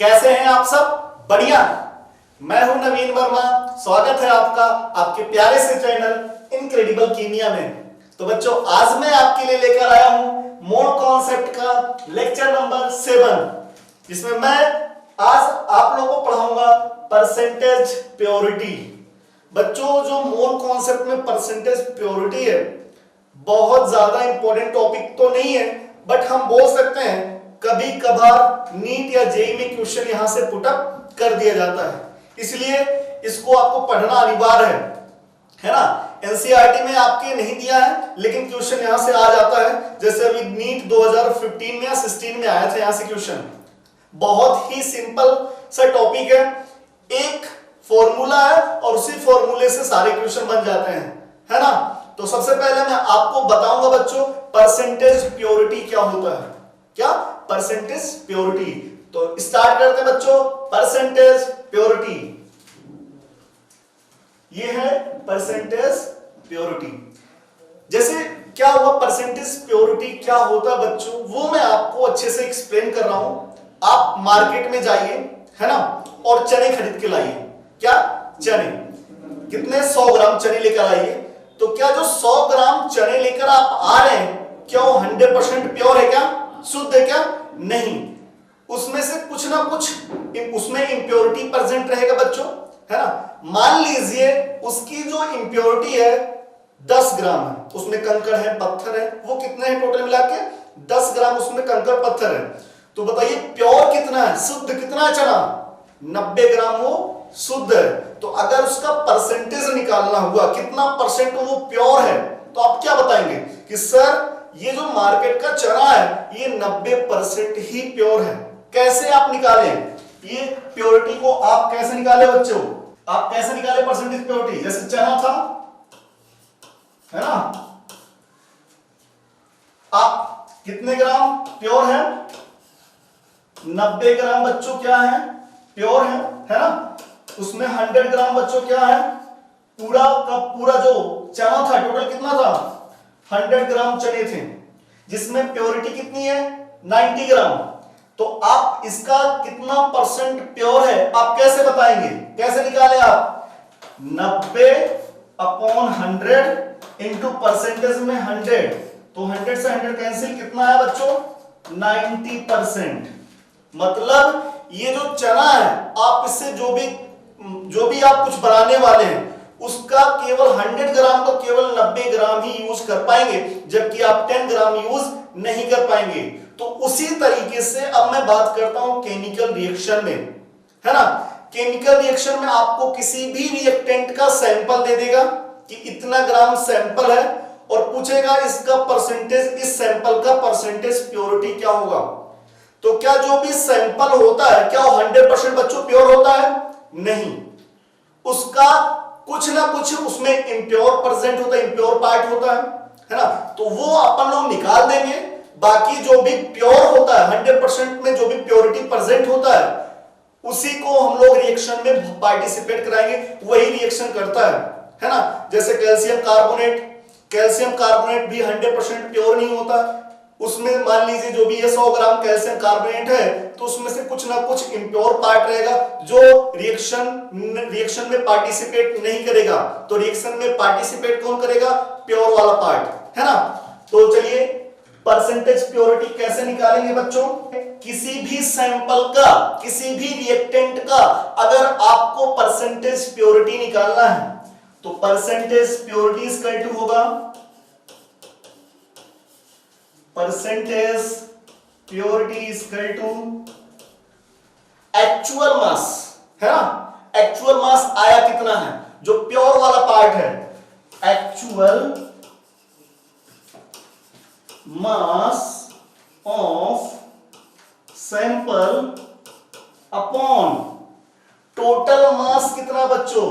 कैसे हैं आप सब? बढ़िया। मैं हूं नवीन वर्मा। स्वागत है आपका आपके प्यारे से चैनल इनक्रेडिबल कीमिया में। तो बच्चों, आज मैं आपके लिए लेकर आया हूं मोड कॉन्सेप्ट का लेक्चर नंबर 7, जिसमें मैं आज आप लोगों को पढ़ाऊंगा परसेंटेज प्योरिटी। बच्चों, जो मोड कॉन्सेप्ट में परसेंटेज प्योरिटी है, बहुत ज्यादा इंपॉर्टेंट टॉपिक तो नहीं है, बट हम बोल सकते हैं कभी कभार नीट या जेईई में क्वेश्चन यहां से पुटअप कर दिया जाता है, इसलिए इसको आपको पढ़ना अनिवार्य है ना। एनसीईआरटी में आपके नहीं दिया है, लेकिन क्वेश्चन यहां से आ जाता है। जैसे अभी नीट 2015 में या 16 में आया था, यहां से क्वेश्चन बहुत ही सिंपल सा टॉपिक है। एक फॉर्मूला है और उसी फॉर्मूले से सारे क्वेश्चन बन जाते हैं, है ना। तो सबसे पहले मैं आपको बताऊंगा बच्चों, परसेंटेज प्योरिटी क्या होता है। क्या? Percentage purity. तो स्टार्ट करते हैं बच्चों। परसेंटेज प्योरिटी, ये है परसेंटेज प्योरिटी। जैसे क्या हुआ, परसेंटेज प्योरिटी क्या होता है बच्चों, वो मैं आपको अच्छे से एक्सप्लेन कर रहा हूं। आप मार्केट में जाइए, है ना, और चने खरीद के लाइए। क्या? चने कितने? 100 ग्राम चने लेकर आइए। तो क्या जो 100 ग्राम चने लेकर आप आ रहे हैं, क्या वो 100% प्योर है? क्या शुद्ध है? क्या नहीं, उसमें से कुछ ना कुछ उसमें इंप्योरिटी प्रेजेंट रहेगा बच्चों, है ना। मान लीजिए उसकी जो इंप्योरिटी है 10 ग्राम है, उसमें कंकड़ है, पत्थर है। वो कितने हैं टोटल मिला के? 10 ग्राम उसमें कंकड़ पत्थर है। तो बताइए प्योर कितना है, शुद्ध कितना है चना? 90 ग्राम वो शुद्ध है। तो अगर उसका परसेंटेज निकालना हुआ कितना परसेंट वो प्योर है, तो आप क्या बताएंगे कि सर ये जो मार्केट का चना है ये 90% ही प्योर है। कैसे आप निकालें ये प्योरिटी को? आप कैसे निकाले बच्चों? आप कैसे निकाले परसेंटेज प्योरिटी? जैसे चना था, है ना, आप कितने ग्राम प्योर है? 90 ग्राम बच्चों क्या है? प्योर है ना। उसमें 100 ग्राम बच्चों क्या है? पूरा का पूरा जो चना था, टोटल कितना था? 100 ग्राम चने थे, जिसमें प्योरिटी कितनी है? 90 ग्राम। तो आप इसका कितना परसेंट प्योर है आप कैसे बताएंगे? कैसे निकाले आप? 90/100 इंटू परसेंटेज में 100, तो 100 से 100 कैंसिल, कितना है बच्चों? 90%। मतलब ये जो चना है, आप इससे जो भी आप कुछ बनाने वाले हैं, उसका केवल 100 ग्राम तो केवल 90 ग्राम ही यूज कर पाएंगे, जबकि आप 10 ग्राम यूज नहीं कर पाएंगे। तो उसी तरीके से अब मैं बात करता हूं केमिकल रिएक्शन में, है ना। केमिकल रिएक्शन में आपको किसी भी रिएक्टेंट का सैंपल दे देगा कि इतना ग्राम सैंपल है, और पूछेगा इसका परसेंटेज, इस सैंपल का परसेंटेज प्योरिटी क्या होगा। तो क्या जो भी सैंपल होता है, क्या वो 100% बच्चों प्योर होता है? नहीं, उसका कुछ ना कुछ उसमें इंप्योर प्रेजेंट होता है, इंप्योर पार्ट होता है ना। तो वो अपन लोग निकाल देंगे। बाकी जो भी प्योर होता है, 100% में जो भी प्योरिटी प्रेजेंट होता है, उसी को हम लोग रिएक्शन में पार्टिसिपेट कराएंगे, वही रिएक्शन करता है ना। जैसे कैल्शियम कार्बोनेट भी 100% प्योर नहीं होता। उसमें मान लीजिए जो भी ये 100 ग्राम कैल्शियम कार्बोनेट है, तो उसमें से कुछ ना कुछ इंप्योर पार्ट रहेगा जो रिएक्शन में पार्टिसिपेट नहीं करेगा। तो रिएक्शन में पार्टिसिपेट कौन करेगा? प्योर वाला पार्ट, है ना। तो चलिए परसेंटेज प्योरिटी कैसे निकालेंगे बच्चों। किसी भी सैंपल का, किसी भी रिएक्टेंट का अगर आपको परसेंटेज प्योरिटी निकालना है, तो परसेंटेज प्योरिटी इक्वल टू होगा percentage purity equal to actual mass, है ना। एक्चुअल मास आया कितना है, जो प्योर वाला पार्ट है, actual mass of sample upon total mass कितना बच्चों?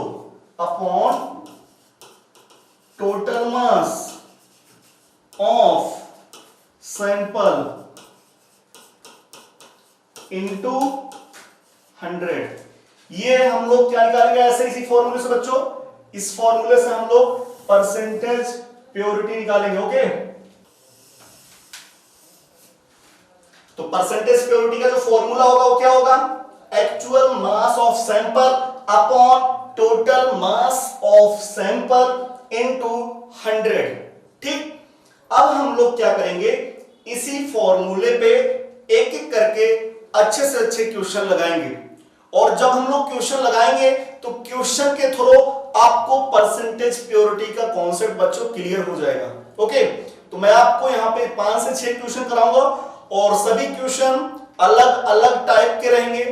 Upon total mass of sample into 100। ये हम लोग क्या निकालेंगे? ऐसे इसी फॉर्मूले से बच्चों, इस फॉर्मूले से हम लोग परसेंटेज प्योरिटी निकालेंगे। ओके, तो परसेंटेज प्योरिटी का जो फॉर्मूला होगा वो क्या होगा? Actual mass of sample upon total mass of sample into 100। ठीक, अब हम लोग क्या करेंगे, इसी फॉर्मूले पे एक एक करके अच्छे से अच्छे क्वेश्चन लगाएंगे, और जब हम लोग क्वेश्चन लगाएंगे तो क्वेश्चन के थ्रू आपको परसेंटेज प्योरिटी का कॉन्सेप्ट बच्चों क्लियर हो जाएगा। ओके, तो मैं आपको यहाँ पे 5 से 6 क्वेश्चन कराऊंगा, और सभी क्वेश्चन अलग अलग टाइप के रहेंगे,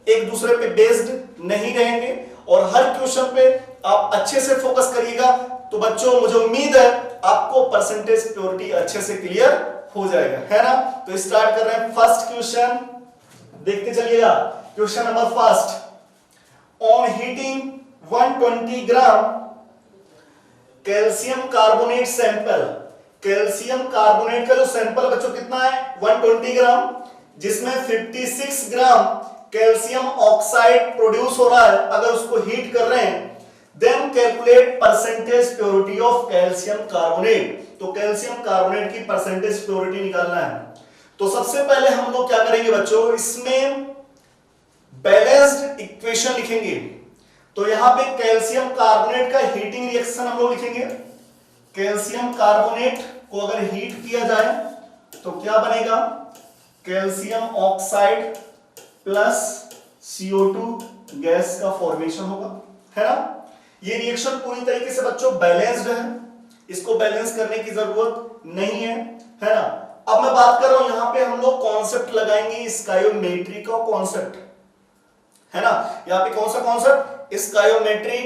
एक दूसरे पे बेस्ड नहीं रहेंगे, और हर क्वेश्चन पे आप अच्छे से फोकस करिएगा। तो बच्चों मुझे उम्मीद है आपको परसेंटेज प्योरिटी अच्छे से क्लियर हो जाएगा, है ना। तो स्टार्ट कर रहे हैं फर्स्ट क्वेश्चन, देखते चलिएगा। Question number first, on heating 120 gram calcium carbonate sample. Calcium carbonate का जो सैंपल बच्चों कितना है, 120 ग्राम, जिसमें 56 ग्राम कैल्शियम ऑक्साइड प्रोड्यूस हो रहा है। अगर उसको हीट कर रहे हैं, then calculate percentage purity of calcium carbonate. तो कैल्शियम कार्बोनेट की परसेंटेज प्योरिटी निकालना है। तो सबसे पहले हम लोग क्या करेंगे बच्चों, इसमें बैलेंस्ड इक्वेशन लिखेंगे। तो यहां पे कैल्शियम कार्बोनेट का हीटिंग रिएक्शन हम लोग लिखेंगे। कैल्शियम कार्बोनेट को अगर हीट किया जाए तो क्या बनेगा, calcium oxide plus CO2 gas का फॉर्मेशन होगा, है ना। ये रिएक्शन पूरी तरीके से बच्चों बैलेंस्ड है, इसको बैलेंस करने की जरूरत नहीं है ना। अब मैं बात कर रहा हूं, यहां पे हम लोग कॉन्सेप्ट लगाएंगे स्टायोमेट्री का कॉन्सेप्ट, है ना। यहां पे कौन सा कॉन्सेप्ट, स्टायोमेट्री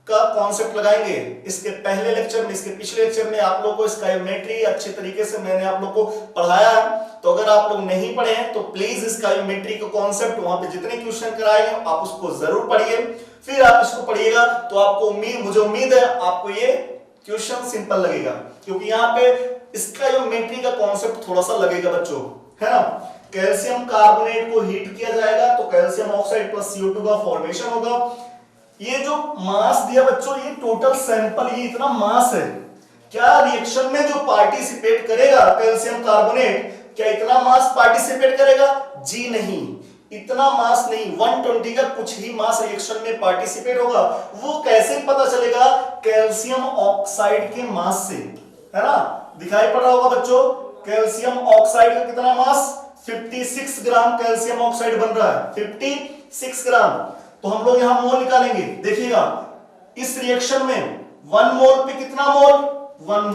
का कॉन्सेप्ट लगाएंगे। इसके पहले लेक्चर में, इसके पिछले लेक्चर में आप लोगों को स्टायोमेट्री अच्छे तरीके से मैंने आप लोगों को पढ़ाया है। तो अगर आप लोग नहीं पढ़े हैं तो प्लीज स्टायोमेट्री का कॉन्सेप्ट, वहां पे जितने क्वेश्चन कराए हैं आप उसको जरूर पढ़िए, फिर आप इसको पढ़िएगा तो आपको मुझे उम्मीद है आपको ये क्वेश्चन सिंपल लगेगा, क्योंकि यहाँ पे स्टायोमेट्री का कॉन्सेप्ट थोड़ा सा लगेगा बच्चों, है ना। कैल्शियम कार्बोनेट को हीट किया जाएगा तो कैल्शियम ऑक्साइड प्लस CO2 का फॉर्मेशन होगा। ये जो मास दिया बच्चों, ये टोटल सैंपल, ये इतना मास है। क्या रिएक्शन में जो पार्टिसिपेट करेगा कैल्शियम कार्बोनेट, क्या इतना मास पार्टिसिपेट करेगा? जी नहीं, इतना मास नहीं, 120 का कुछ ही मास रिएक्शन में पार्टिसिपेट होगा। वो कैसे पता चलेगा? कैल्शियम ऑक्साइड के मास से, है ना। दिखाई पड़ रहा होगा बच्चों, कैल्शियम ऑक्साइड का कितना मास, 56 ग्राम कैल्शियम ऑक्साइड बन रहा है, 56 ग्राम। तो हम लोग यहां मोल निकालेंगे, देखिएगा इस रिएक्शन में 1 मोल पे कितना मोल, 1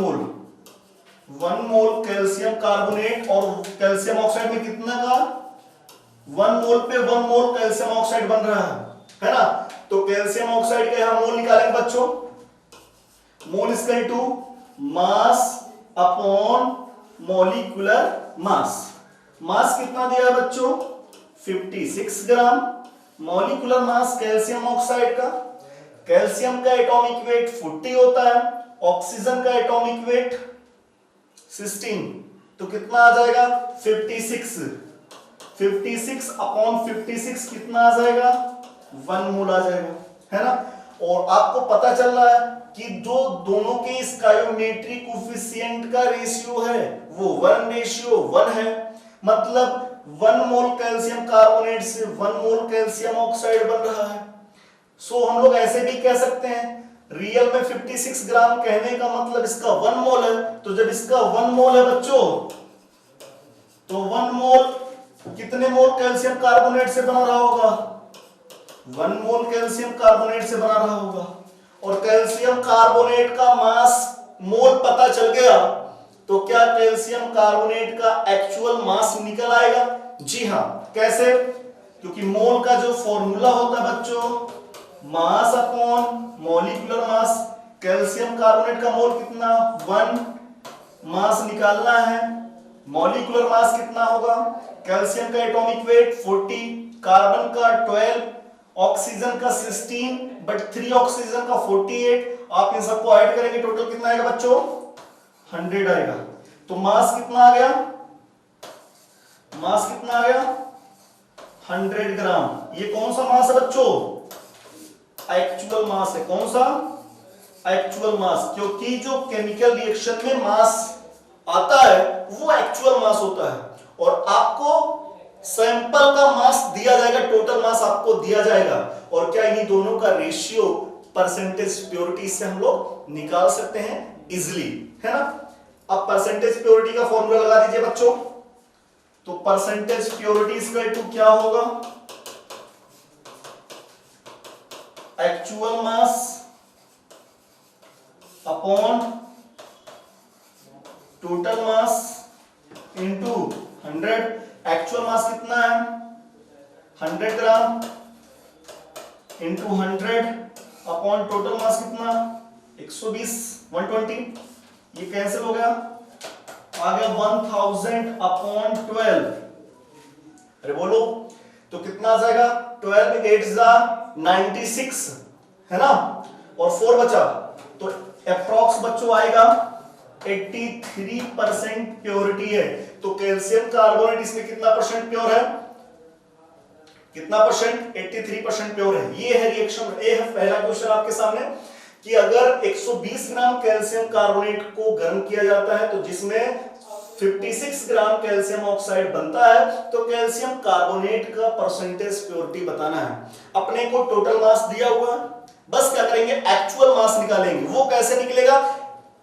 मोल कैल्शियम कार्बोनेट, और कैल्शियम ऑक्साइड में कितना का, 1 मोल पे 1 मोल कैल्शियम ऑक्साइड बन रहा है ना। तो कैल्शियम ऑक्साइड का यहां मोल निकालेंगे बच्चों, mole equal to mass upon molecular mass. Mass कितना दिया है बच्चों, 56 gram. Molecular mass calcium oxide का, कैल्शियम का एटॉमिक वेट 40 होता है, ऑक्सीजन का एटॉमिक वेट 16, तो कितना आ जाएगा 56 अपॉन 56 कितना आ जाएगा, 1 मोल आ जाएगा, है ना। और आपको पता चल रहा है कि जो दोनों के स्टायोमेट्री कोफिशिएंट का रेशियो है वो 1:1 है। मतलब 1 मोल कैल्शियम कार्बोनेट से 1 मोल कैल्शियम ऑक्साइड बन रहा है। सो हम लोग ऐसे भी कह सकते हैं, रियल में 56 ग्राम कहने का मतलब इसका 1 मोल है। तो जब इसका 1 मोल है बच्चों, तो 1 मोल कितने मोल कैल्शियम कार्बोनेट से बना रहा होगा, 1 मोल कैल्शियम कार्बोनेट से बना रहा होगा। और कैल्शियम कार्बोनेट का मास मोल पता चल गया, तो क्या कैल्शियम कार्बोनेट का एक्चुअल मास निकल आएगा? जी हां। कैसे? क्योंकि मोल का जो फॉर्मूला होता है बच्चों, मास upon molecular mass. Calcium carbonate का मोल कितना, 1, मास निकालना है, मॉलिक्यूलर मास कितना होगा, कैल्शियम का एटॉमिक वेट 40, कार्बन का 12, ऑक्सीजन का 16, बट 3 ऑक्सीजन का 48। आप इन सबको ऐड करेंगे, टोटल कितना आएगा बच्चों, 100 आएगा। तो मास कितना आ गया, मास कितना आ गया, 100 ग्राम। ये कौन सा मास है बच्चों, एक्चुअल मास है। कौन सा, एक्चुअल मास, क्योंकि जो केमिकल रिएक्शन में मास आता है वो एक्चुअल मास होता है। और आपको सैंपल का मास दिया जाएगा, टोटल मास आपको दिया जाएगा, और क्या इन्हीं दोनों का रेशियो परसेंटेज प्योरिटी से हम लोग निकाल सकते हैं इजिली, है ना। अब परसेंटेज प्योरिटी का फॉर्मूला लगा दीजिए बच्चों। तो परसेंटेज प्योरिटी इक्वल टू क्या होगा, actual mass upon total mass into 100। Actual mass कितना है 100 gram into 100 upon total mass कितना 120 120, ये कैंसिल हो गया, आ गया 1000 अपॉन 12। अरे बोलो तो कितना आ जाएगा, 12 8 जा 96, है ना, और 4 बचा, तो अप्रॉक्स बच्चों आएगा 83% प्योरिटी है। तो कैल्शियम कार्बोनेट इसमें कितना परसेंट प्योर है, कितना परसेंट, 83% प्योर है। ये है रिएक्शन, ये है पहला क्वेश्चन आपके सामने कि अगर 120 ग्राम कैल्शियम कार्बोनेट को गर्म किया जाता है तो जिसमें 56 ग्राम कैल्शियम ऑक्साइड बनता है, तो कैल्शियम कार्बोनेट का परसेंटेज प्योरिटी बताना है। अपने को टोटल मास दिया हुआ, बस क्या करेंगे, एक्चुअल मास निकालेंगे। वो कैसे निकलेगा,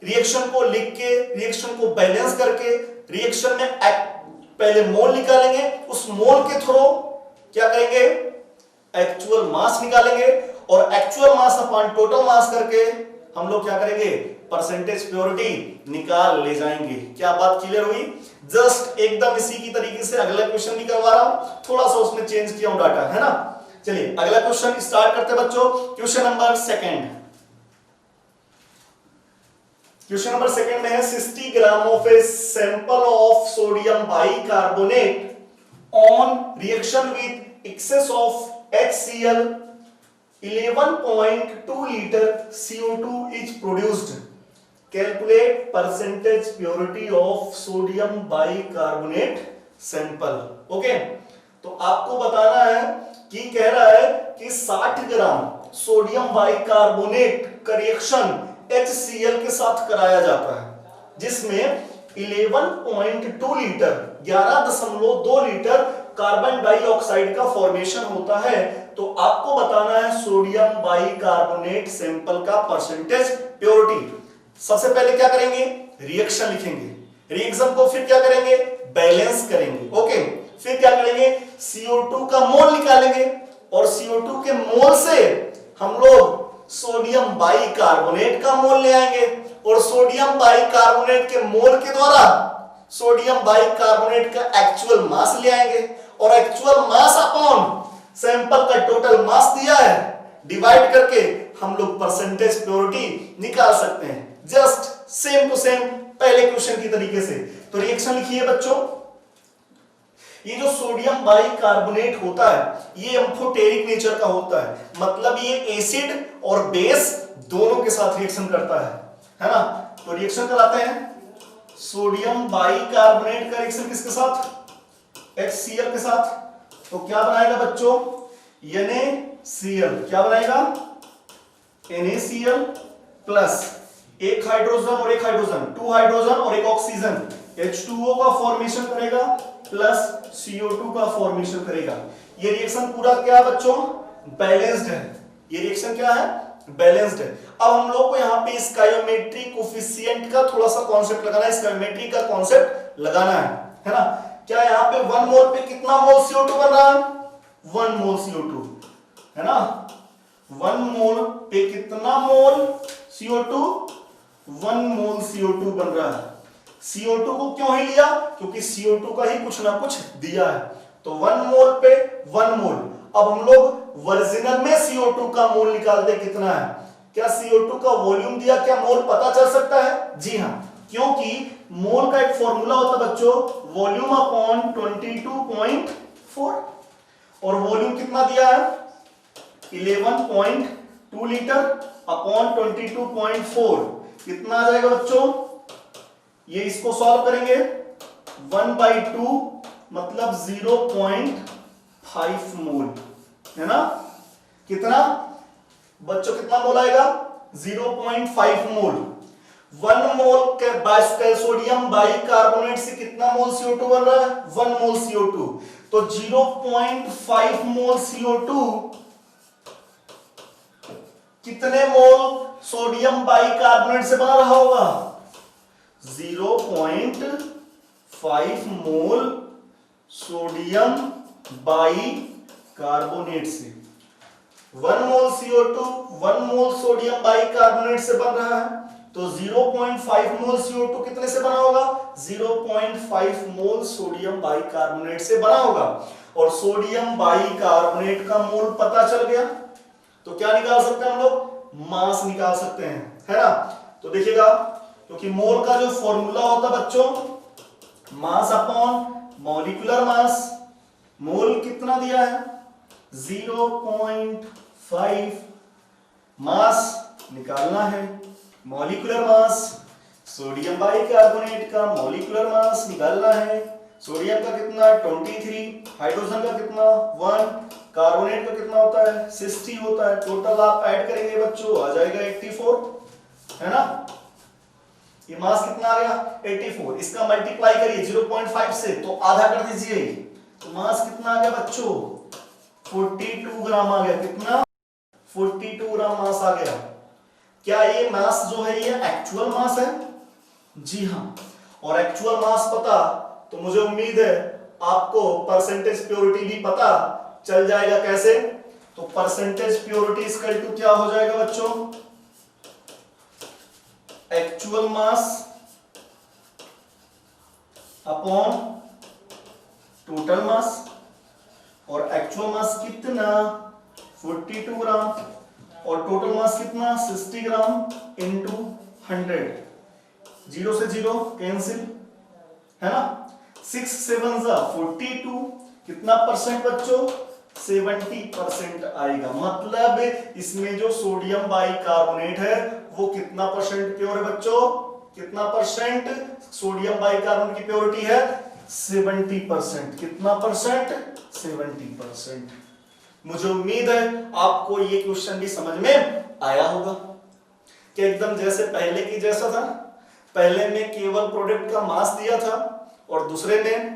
रिएक्शन को लिख के, रिएक्शन को बैलेंस करके, रिएक्शन में पहले मोल निकालेंगे, उस मोल के थ्रू क्या करेंगे, एक्चुअल मास निकालेंगे, और एक्चुअल मास अपॉन टोटल मास करके हम लोग क्या करेंगे, परसेंटेज प्योरिटी निकाल ले जाएंगे। क्या बात क्लियर हुई। जस्ट एकदम इसी की तरीके से अगला क्वेश्चन भी करवा रहा हूं, थोड़ा सा उसमें चेंज किया हूं डाटा, है ना। चलिए अगला क्वेश्चन स्टार्ट करते हैं बच्चों। Question number second, question number second में है 60 gram of a sample of sodium bicarbonate on reaction with excess of HCl 11.2 liter CO2 is produced. Calculate percentage purity of sodium bicarbonate sample. Okay, तो आपको बताना है कि कह रहा है कि 60 ग्राम सोडियम बाइकार्बोनेट का रिएक्शन HCl के साथ कराया जाता है, जिसमें 11.2 लीटर 11.2 लीटर कार्बन डाइऑक्साइड का फॉर्मेशन होता है। तो आपको बताना है सोडियम बाइकार्बोनेट सैंपल का परसेंटेज प्योरिटी। सबसे पहले क्या करेंगे, रिएक्शन लिखेंगे, रिएक्शन को फिर क्या करेंगे, बैलेंस करेंगे। ओके, फिर क्या करेंगे, CO2 का मोल निकालेंगे, और CO2 के मोल से हम लोग सोडियम बाइकार्बोनेट का मोल ले आएंगे, और सोडियम बाइकार्बोनेट के मोल के द्वारा सोडियम बाइकार्बोनेट का एक्चुअल मास ले आएंगे, और एक्चुअल मास अपॉन सैंपल का टोटल मास दिया है डिवाइड करके हम लोग परसेंटेज प्योरिटी निकाल सकते हैं। जस्ट सेम टू सेम पहले क्वेश्चन की तरीके से। तो रिएक्शन लिखिए बच्चों। ये जो सोडियम बाइकार्बोनेट होता है ये एम्फोटेरिक नेचर का होता है, मतलब ये एसिड और बेस दोनों के साथ रिएक्शन करता है ना। तो रिएक्शन कराते हैं, सोडियम बाइकार्बोनेट का रिएक्शन किसके साथ, HCl के साथ। तो क्या बनाएगा बच्चों, NaCl, क्या बनाएगा, NaCl प्लस एक हाइड्रोजन और एक हाइड्रोजन, 2 हाइड्रोजन और एक ऑक्सीजन, H2O का फॉर्मेशन करेगा प्लस CO2 का फॉर्मेशन करेगा। ये रिएक्शन पूरा क्या है बच्चों, बैलेंस्ड है। ये रिएक्शन क्या है, बैलेंस्ड है। अब हम लोग को यहाँ पे स्टोइकोमेट्री कोफिशिएंट का थोड़ा सा कॉन्सेप्ट लगाना है, स्टोइकोमेट्री का कॉन्सेप्ट लगाना है ना। क्या यहाँ पे 1 मोल पे कितना मोल CO2 बन रहा है, 1 मोल CO2, है ना। 1 मोल पे कितना मोल CO2, 1 मोल CO2 बन रहा है। CO2 को क्यों ही लिया, क्योंकि CO2 का ही कुछ ना कुछ दिया है। तो 1 मोल पे 1 मोल। अब हम लोग वर्जिनल में CO2 का मोल निकालते कितना है, क्या CO2 का वॉल्यूम दिया, क्या मोल पता चल सकता है, जी हाँ, क्योंकि मोल का एक फॉर्मूला होता है बच्चों, वॉल्यूम अपॉन 22.4, और वॉल्यूम कितना दिया है 11.2 लीटर अपॉन 22.4, कितना आ जाएगा बच्चों, ये इसको सॉल्व करेंगे 1/2 मतलब 0.5 मोल, है ना। कितना बच्चों, कितना मोल आएगा, 0.5 मोल। 1 मोल के सोडियम बाइकार्बोनेट से कितना मोल CO2 बन रहा है, 1 मोल CO2। तो 0.5 मोल CO2 कितने मोल सोडियम बाइकार्बोनेट से बना रहा होगा? 0.5 मोल सोडियम बाइकार्बोनेट से। 1 मोल CO2 1 मोल सोडियम बाइकार्बोनेट से बन रहा है, तो 0.5 मोल CO2 कितने से बना होगा? 0.5 मोल सोडियम बाइकार्बोनेट से बना होगा। और सोडियम बाइकार्बोनेट का मोल पता चल गया, तो क्या निकाल सकते हैं हम लोग? मास निकाल सकते हैं, है ना। तो देखिएगा, क्योंकि मोल का जो फॉर्मूला होता है बच्चों, मास अपॉन मॉलिक्यूलर मास। मोल कितना दिया है? 0.5। मास निकालना है, मॉलिक्यूलर मास, सोडियम बाइकार्बोनेट का मॉलिक्यूलर मास निकालना है। सोडियम का कितना? 23, हाइड्रोजन का कितना? 1, कार्बोनेट का कितना होता है? 60 होता है। टोटल आप ऐड करेंगे बच्चों, आ जाएगा 84, है ना। ये मास कितना आ गया? 84। इसका मल्टीप्लाई करिए 0.5 से, तो आधा कर दीजिए, तो मास कितना आ गया बच्चों? 42 ग्राम आ गया। कितना? 42 ग्राम मास आ गया। क्या ये मास जो है ये एक्चुअल मास है? जी हाँ। और एक्चुअल मास पता, तो मुझे उम्मीद है आपको परसेंटेज प्योरिटी भी पता चल जाएगा। कैसे? तो परसेंटेज प्योरिटी इक्वल टू क्या हो जाएगा बच्चों? एक्चुअल मास अपॉन टोटल मास। और एक्चुअल मास कितना? 42 ग्राम। और टोटल मास कितना? 60 ग्राम इंटू 100। 0 से 0 कैंसिल, है ना। 6 7 42। कितना परसेंट बच्चों? 70% आएगा। मतलब इसमें जो सोडियम बाइकार्बोनेट है वो कितना परसेंट प्योर है बच्चों? कितना परसेंट सोडियम बाइकार्बोनेट की प्योरिटी है? 70%। कितना परसेंट? 70%। मुझे उम्मीद है आपको ये क्वेश्चन भी समझ में आया होगा कि एकदम जैसे पहले की जैसा था। पहले में केवल प्रोडक्ट का मास दिया था और दूसरे में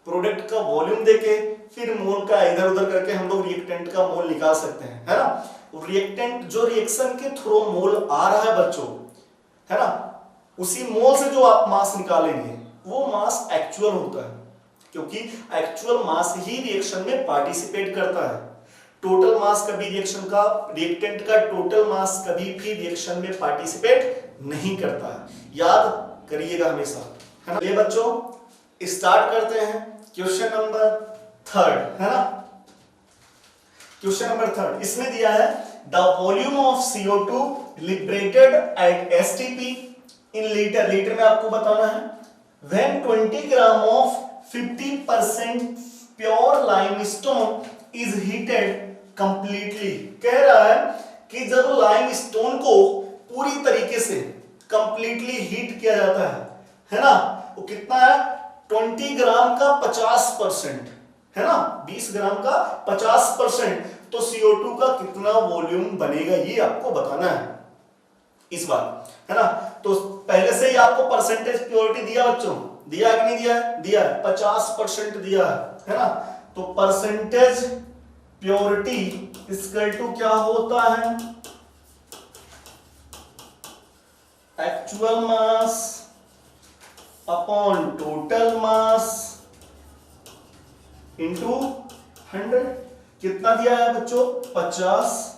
प्रोडक्ट का वॉल्यूम देके फिर मोल का इधर उधर करके हम लोग रिएक्टेंट का मोल निकाल सकते हैं, है ना। रिएक्टेंट जो रिएक्शन के थ्रू मोल आ रहा है बच्चों, है ना, उसी मोल से जो आप मास निकालेंगे वो मास एक्चुअल होता है, क्योंकि एक्चुअल मास ही रिएक्शन में पार्टिसिपेट करता है। टोटल मास कभी रिएक्टेंट का टोटल मास कभी भी रिएक्शन में पार्टिसिपेट नहीं करता है। याद करिएगा हमेशा, है ना। ये बच्चों स्टार्ट करते हैं क्वेश्चन नंबर 3, है ना। क्वेश्चन नंबर 3 इसमें दिया है the volume of CO2 liberated at STP in litre. Litre में आपको बताना है when 20 gram of 50% pure limestone is heated completely. कह रहा है कि जब लाइमस्टोन को पूरी तरीके से कंप्लीटली हीट किया जाता है ना, वो कितना है? 20 ग्राम का 50%, है ना। 20 ग्राम का 50%, तो CO2 का कितना वॉल्यूम बनेगा ये आपको बताना है इस बार, है ना। तो पहले से ही आपको परसेंटेज प्योरिटी दिया बच्चों, दिया कि नहीं दिया है? दिया है, 50% दिया है ना। तो परसेंटेज प्योरिटी इक्वल टू क्या होता है? Actual mass upon total mass into 100। कितना दिया है बच्चों? 50।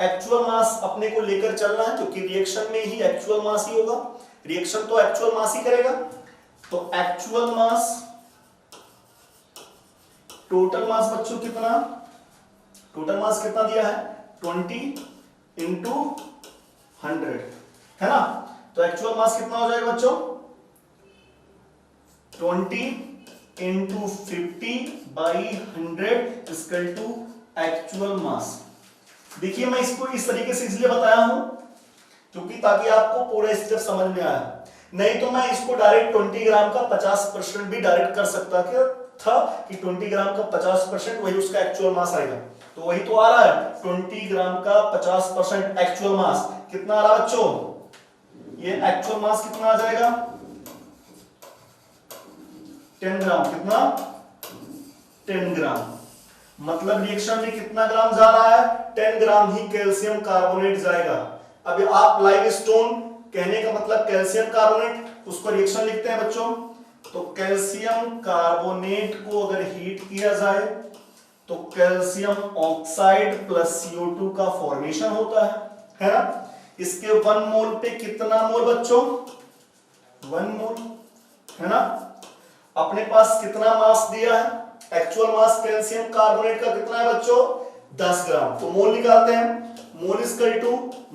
एक्चुअल मास अपने को लेकर चलना है क्योंकि रिएक्शन में ही एक्चुअल मास ही होगा, रिएक्शन तो एक्चुअल मास ही करेगा। तो एक्चुअल मास टोटल मास बच्चों कितना? टोटल मास कितना दिया है? 20 इंटू 100, है ना। तो एक्चुअल मास कितना हो जाएगा बच्चों? 20 into 50/100 equal to actual mass. देखिए मैं इसको इस तरीके से इसलिए बताया हूं क्योंकि ताकि आपको पूरा स्टेप समझ में आए, नहीं तो मैं इसको डायरेक्ट 20 ग्राम का 50% भी डायरेक्ट कर सकता था कि 20 ग्राम का 50% वही उसका एक्चुअल मास आएगा। तो वही तो आ रहा है 20 ग्राम का 50% एक्चुअल मास कितना आ रहा है बच्चों? ये एक्चुअल मास कितना आ जाएगा? 10 ग्राम। कितना? 10 ग्राम। मतलब रिएक्शन में कितना ग्राम जा रहा है? 10 ग्राम ही कैल्शियम कार्बोनेट जाएगा। अभी आप लाइव स्टोन कहने का मतलब कैल्शियम कार्बोनेट, उसको रिएक्शन लिखते हैं बच्चों। तो कैल्शियम कार्बोनेट को अगर हीट किया जाए तो कैल्शियम ऑक्साइड प्लस CO2 का फॉर्मेशन होता है ना। इसके 1 मोल पे कितना मोल बच्चों? 1 मोल, है ना। अपने पास कितना मास दिया है? एक्चुअल मास कैल्शियम कार्बोनेट का कितना है बच्चों? 10 ग्राम। तो मोल निकालते हैं। Mole is equal to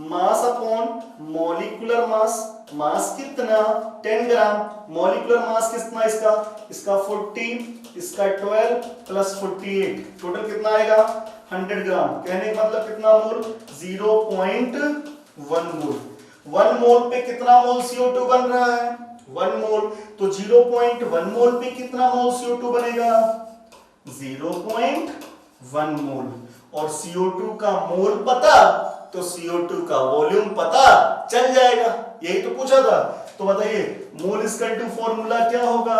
mass upon molecular mass. Mass कितना? 10 ग्राम। मॉलिक्यूलर मास कितना इसका 40, इसका 12 प्लस 48, टोटल कितना आएगा? 100 ग्राम। कहने का मतलब कितना मोल? 0.1 मोल। 1 मोल पे कितना मोल CO2 बन रहा है? 1 मोल। तो 0.1 मोल पे कितना मोल CO2 बनेगा? 0.1 मोल। और CO2 का मोल पता तो CO2 का वॉल्यूम पता चल जाएगा। यही तो पूछा था। तो बताइए मोल इक्वल टू फॉर्मूला क्या होगा?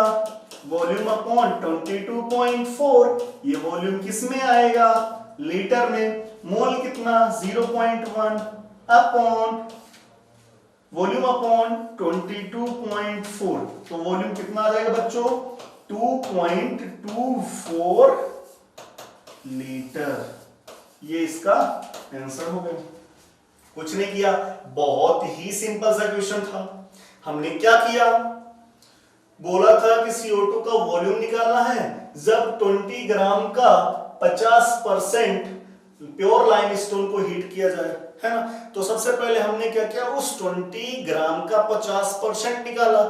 Volume upon 22.4। ये वॉल्यूम किस में आएगा? लीटर में। मोल कितना? 0.1 अपॉन वॉल्यूम अपॉन 22.4। तो वॉल्यूम कितना आ जाएगा बच्चों? 2.24 लीटर। ये इसका आंसर हो गया। कुछ नहीं किया, बहुत ही सिंपल सा क्वेश्चन था। हमने क्या किया? बोला था कि CO2 का वॉल्यूम निकालना है जब 20 ग्राम का 50% प्योर लाइमस्टोन को हीट किया जाए, है ना। तो सबसे पहले हमने क्या किया? उस 20 ग्राम का 50% निकाला।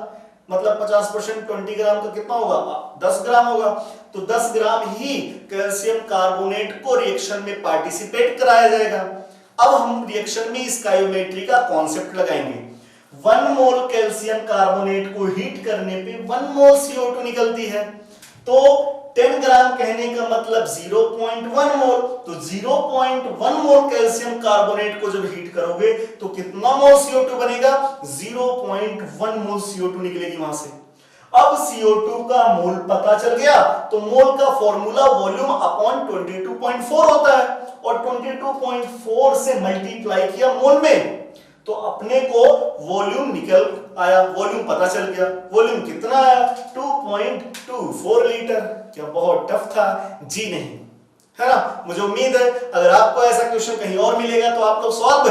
मतलब 50% 20 ग्राम का कितना होगा? 10 ग्राम होगा। तो 10 ग्राम ही कैल्शियम कार्बोनेट को रिएक्शन में पार्टिसिपेट कराया जाएगा। अब हम रिएक्शन में स्टोइकियोमेट्री का कॉन्सेप्ट लगाएंगे। 1 मोल कैल्शियम कार्बोनेट को हीट करने पे 1 मोल CO2 निकलती है। तो 10 ग्राम कहने का मतलब 0.1 मोल। तो 0.1 मोल कैल्शियम कार्बोनेट को जब हीट करोगे तो कितना मोल CO2 बनेगा? 0.1 मोल CO2 निकलेगी वहां से। अब CO2 का मोल पता चल गया तो मोल का फॉर्मूला वॉल्यूम अपॉन 22.4 होता है और 22.4 से मल्टीप्लाई किया मोल में तो अपने को वॉल्यूम निकल आया। वॉल्यूम पता चल गया। वॉल्यूम कितना आया? 2.24 लीटर। क्या बहुत टफ था? जी नहीं, है ना। मुझे उम्मीद है अगर आपको ऐसा क्वेश्चन कहीं और मिलेगा तो आप लोग सॉल्व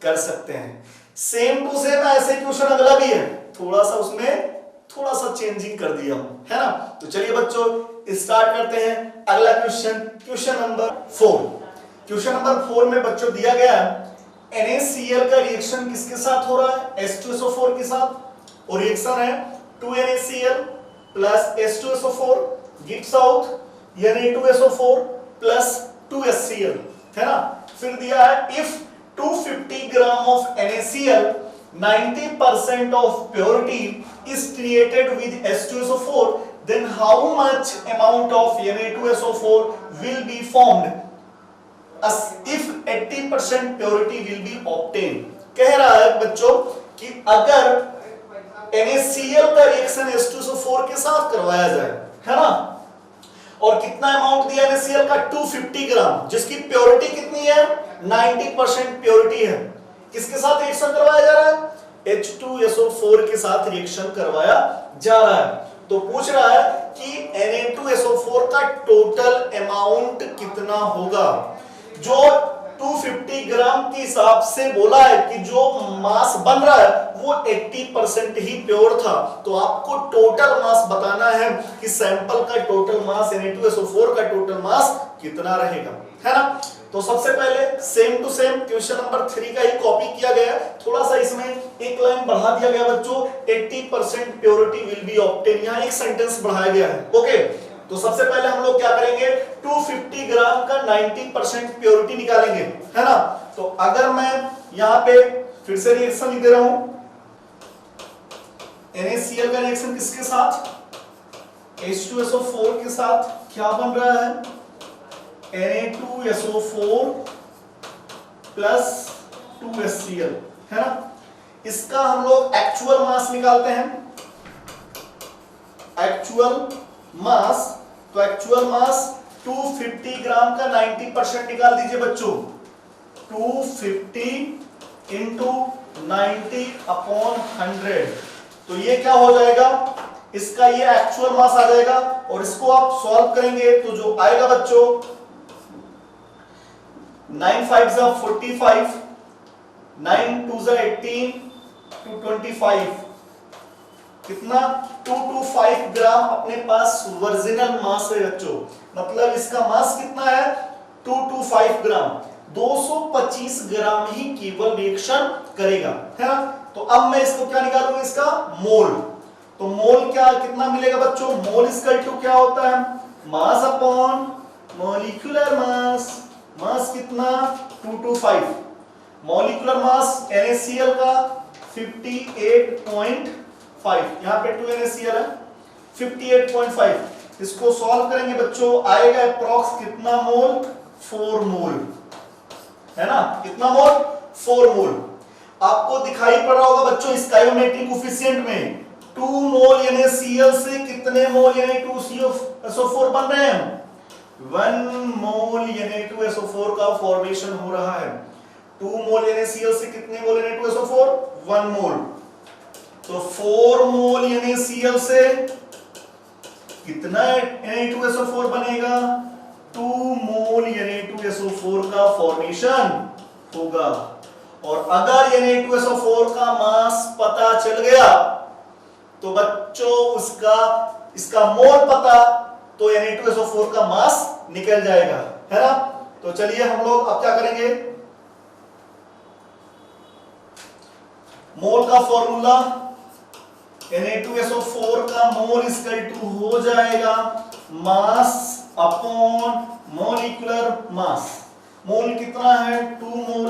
कर सकते हैं। सेम टू सेम ऐसे क्वेश्चन अगला भी है, थोड़ा सा उसमें थोड़ा सा चेंजिंग कर दिया हूं, है ना। तो चलिए बच्चों स्टार्ट करते हैं अगला question. Question number 4। Question number 4 में बच्चों दिया गया है NaCl का रिएक्शन किसके साथ हो रहा है? H2SO4 के साथ। और रिएक्शन है 2NaCl plus H2SO4 gives out Na2SO4 plus 2HCl, है ना। फिर दिया है if 250 gram of NaCl 90% of purity is created with H2SO4 then how much amount of Na2SO4 will be formed as if 80% purity will be obtained। कह रहा है बच्चों कि अगर NaCl का रिएक्शन H2SO4 के साथ करवाया जाए, है ना, और कितना अमाउंट दिया NaCl का? 250 ग्राम, जिसकी प्योरिटी कितनी है? 90% प्योरिटी है। किसके साथ रिएक्शन करवाया जा रहा है? H2SO4 के साथ रिएक्शन करवाया जा रहा है। तो पूछ रहा है कि Na2SO4 का टोटल अमाउंट कितना होगा। जो 250 ग्राम के हिसाब से बोला है कि जो मास बन रहा है वो 80% ही प्योर था। तो आपको टोटल मास बताना है कि सैंपल का टोटल मास Na2SO4 का टोटल मास कितना रहेगा, है ना। तो सबसे पहले same to same question number 3 का ही कॉपी किया गया है। थोड़ा सा इसमें एक लाइन बढ़ा दिया गया बच्चों, 80% प्योरिटी विल बी ऑब्टेन। यहां एक सेंटेंस बढ़ाया गया है। ओके, तो सबसे पहले हम लोग क्या करेंगे? 250 ग्राम का 90% प्योरिटी निकालेंगे, है ना। तो अगर मैं यहां पे फिर से रिएक्शन लिख दे रहा हूं, NaCl का रिएक्शन किसके साथ? H2SO4 के साथ क्या बन रहा है? Na2SO4 प्लस 2HCl, है ना। इसका हम लोग एक्चुअल मास निकालते हैं। एक्चुअल मास, तो एक्चुअल मास 250 ग्राम का 90% निकाल दीजिए बच्चों। 250 इंटू 90/100, तो ये क्या हो जाएगा, इसका ये एक्चुअल मास आ जाएगा। और इसको आप सॉल्व करेंगे तो जो आएगा बच्चों 9 5 जा 45, 9 2 जा 18, 225, कितना 225 ग्राम अपने पास ओरिजिनल मास है बच्चों। मतलब इसका मास कितना है 225 ग्राम, 225 ग्राम ही केवल रिएक्शन करेगा, है ना। तो अब मैं इसको क्या निकालूंगा, इसका मोल। तो मोल क्या कितना मिलेगा बच्चों, मोल इक्वल टू क्या होता है, मास अपॉन मॉलिक्यूलर मास। मास कितना 225, मॉलिक्यूलर मास NaCl का 58.5, यहां पे 2 NaCl है 58.5। इसको सॉल्व करेंगे बच्चों, आएगा अप्रॉक्स कितना मोल, 4 मोल, है ना। कितना मोल, 4 मोल। आपको दिखाई पड़ रहा होगा बच्चों स्टोइकोमेट्रिक कोफिशिएंट में 2 मोल NaCl से कितने मोल Na2SO4 बन रहे हैं, 1 मोल Na2SO4 का फॉर्मेशन हो रहा है। 2 मोल NaCl से कितने मोल Na2SO4, 1 मोल। तो 4 मोल NaCl से कितना Na2SO4 बनेगा, 2 मोल Na2SO4 का फॉर्मेशन होगा। और अगर Na2SO4 का मास पता चल गया तो बच्चों इसका मोल पता, तो Na2SO4 का मास निकल जाएगा, है ना। तो चलिए हम लोग अब क्या करेंगे, मोल का फॉर्मूला Na2SO4 का मोल इक्वल टू हो जाएगा मास अपॉन मॉलिक्यूलर मास। मोल कितना है 2 मोल,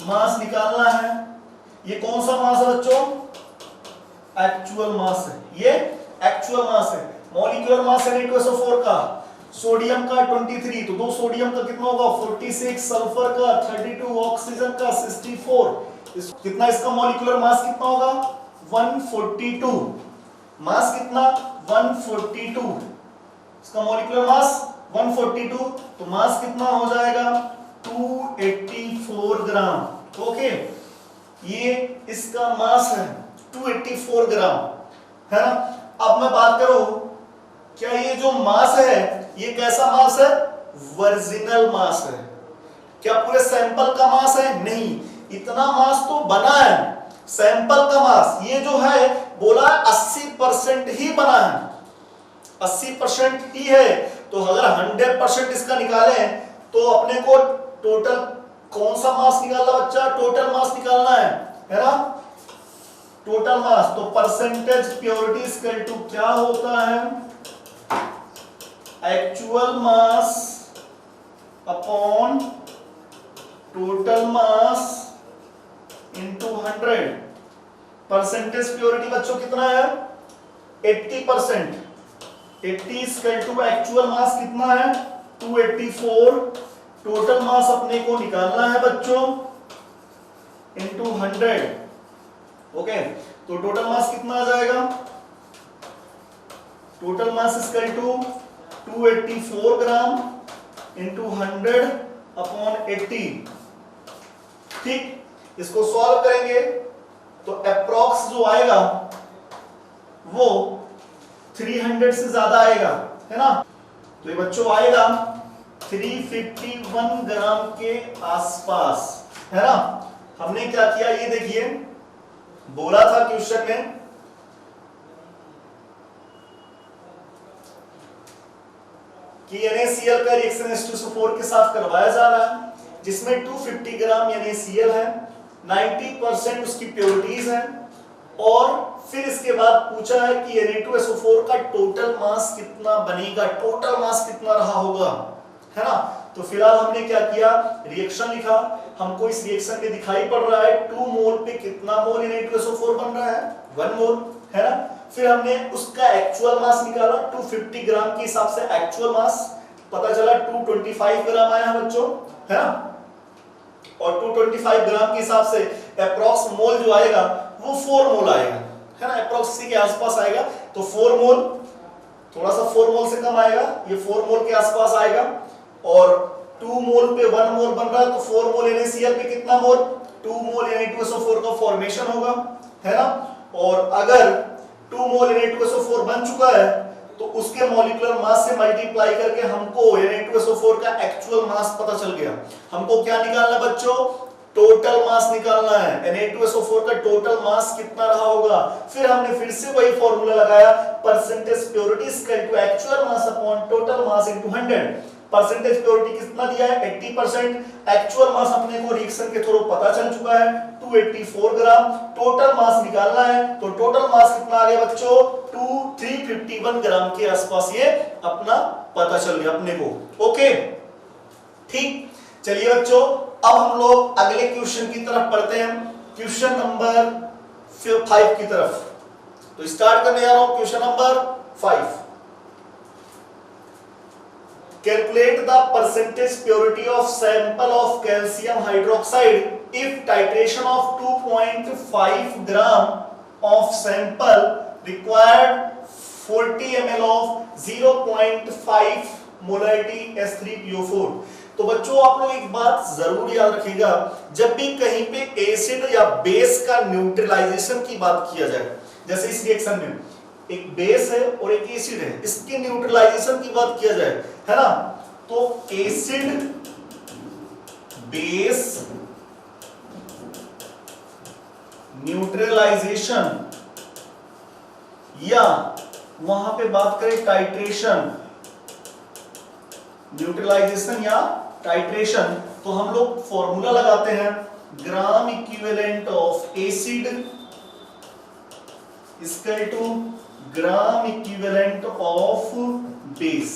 मास निकालना है। ये कौन सा मास है बच्चों, एक्चुअल मास है, ये एक्चुअल मास है। मॉलिक्यूलर मास Na2SO4 का, सोडियम का 23, तो 2 सोडियम का कितना होगा 46, सल्फर का 32, ऑक्सीजन का 64। कितना इसका मॉलिक्यूलर मास कितना होगा 142, मास कितना 142, इसका मॉलिक्यूलर मास 142, तो मास कितना हो जाएगा 284 ग्राम। ओके, ये इसका मास है 284 ग्राम, है ना। अब मैं बात करूं, क्या ये जो मास है ये कैसा मास है, ओरिजिनल मास है। क्या पूरे सैंपल का मास है, नहीं, इतना मास तो बना है सैंपल का मास, ये जो है बोला 80% ही बना है, 80% ही है। तो अगर 100% इसका निकालें तो अपने को टोटल कौन सा मास निकालना बच्चा, टोटल मास निकालना है ना, टोटल मास। तो परसेंटेज प्योरिटी इक्वल टू क्या होता है, actual mass upon total mass into 100। Percentage purity बच्चों कितना है 80%, 80 इक्वल टू एक्चुअल मास कितना है 284, टोटल मास अपने को निकालना है बच्चों इंटू 100। ओके, तो टोटल मास कितना आ जाएगा, total mass equal to 284 gram into 100/80। ठीक, इसको सॉल्व करेंगे तो अप्रॉक्स जो आएगा वो 300 से ज्यादा आएगा, है ना। तो ये बच्चों आएगा 351 ग्राम के आसपास, है ना। हमने क्या किया ये देखिए, बोला था क्वेश्चन में कि NaCl का रिएक्शन H2SO4 के साथ करवाया जा रहा है, जिसमें 250 ग्राम NaCl है, 90% उसकी प्योरिटीज है। और फिर इसके बाद पूछा है कि Na2SO4 का टोटल मास कितना बनेगा, टोटल मास कितना रहा होगा, है ना। तो फिलहाल हमने क्या किया, रिएक्शन लिखा। हमको इस रिएक्शन में दिखाई पड़ रहा है 2 मोल पे कितना मोल Na2SO4 बन रहा है 1 मोल, है ना। फिर हमने उसका एक्चुअल मास निकाला, 250 ग्राम के हिसाब से एक्चुअल मास पता चला 225 ग्राम आया है बच्चों, है ना। और 225 ग्राम के हिसाब से अप्रॉक्स मोल जो आएगा वो 4 मोल आएगा, है ना, अप्रॉक्स इसी के आसपास आएगा। तो 4 मोल, थोड़ा सा 4 मोल से कम आएगा, ये 4 मोल के आसपास आएगा, और 2 मोल पे 1 मोल बन रहा है, तो 4 मोल NaCl पे कितना मोल? 2 मोल Na2SO4 का फॉर्मेशन होगा, है ना। और अगर 2 मोल Na2SO4 बन चुका है तो उसके मॉलिक्यूलर मास से मल्टीप्लाई करके हमको Na2SO4 का एक्चुअल मास पता चल गया। हमको क्या निकालना बच्चों? टोटल मास निकालना है। Na2SO4 का टोटल मास कितना रहा होगा? फिर हमने फिर से वही फॉर्मूला लगाया, percentage purity is equal to actual mass upon total mass into 100। Percentage purity कितना दिया है? 80%। एक्चुअल मास अपने को रिएक्शन के थ्रू पता चल चुका है 284 ग्राम। टोटल मास निकालना है, तो टोटल मास कितना आ गया बच्चों? 351 ग्राम के आसपास ये अपना पता चल गया अपने को। ओके, ठीक। चलिए बच्चों, अब हम लोग अगले क्वेश्चन की तरफ पढ़ते हैं, क्वेश्चन नंबर 5 की तरफ। तो स्टार्ट करने जा रहा हूं question number 5। Calculate the percentage purity of sample of calcium hydroxide if titration of 2.5 gram of sample required 40 ml of 0.5 molarity S3PO4। तो बच्चों आप लोग एक बात जरूर याद रखिएगा, जब भी कहीं पे एसिड या बेस का न्यूट्रलाइजेशन की बात किया जाए, जैसे इस रिएक्शन में एक बेस है और एक एसिड है, इसके न्यूट्रलाइजेशन की बात किया जाए, है ना, तो एसिड बेस न्यूट्रलाइजेशन या वहां पे बात करें टाइट्रेशन, न्यूट्रलाइजेशन या टाइट्रेशन, तो हम लोग फॉर्मूला लगाते हैं gram equivalent of acid equal to gram equivalent of base.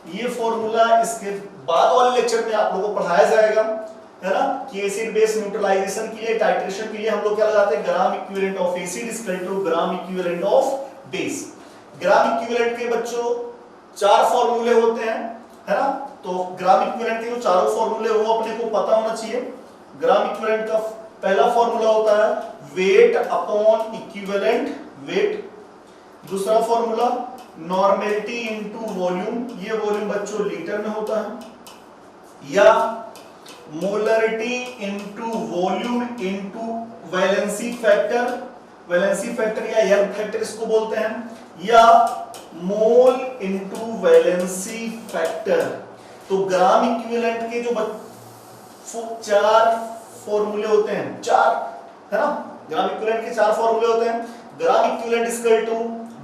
ये फॉर्मूला इसके बाद वाले लेक्चर में आप लोगों को पढ़ाया जाएगा, है ना, कि एसिड बेस न्यूट्रलाइजेशन के लिए, टाइट्रेशन के लिए हम लोग क्या लगाते हैं? Gram equivalent of acid equal to gram equivalent of base. Gram equivalent के बच्चों 4 फॉर्मूले होते हैं, है ना, तो ग्राम इक्विवेलेंट के जो चारों फॉर्मूले वो अपने को पता होना चाहिए। ग्राम इक्विवेलेंट का पहला फॉर्मूला होता है वेट अपॉन इक्विवेलेंट वेट। दूसरा फॉर्मूला नॉर्मेलिटी इनटू वॉल्यूम, ये वॉल्यूम बच्चों लीटर में होता है। या molarity into volume into valency factor, valency factor या एल फैक्टर इसको बोलते हैं, या मोल इनटू वैलेंसी फैक्टर। तो ग्राम इक्विवेलेंट के जो 4 फॉर्मूले होते हैं, 4, है ना, ग्राम इक्विवेलेंट के 4 फॉर्मूले होते हैं। Gram equivalent equal to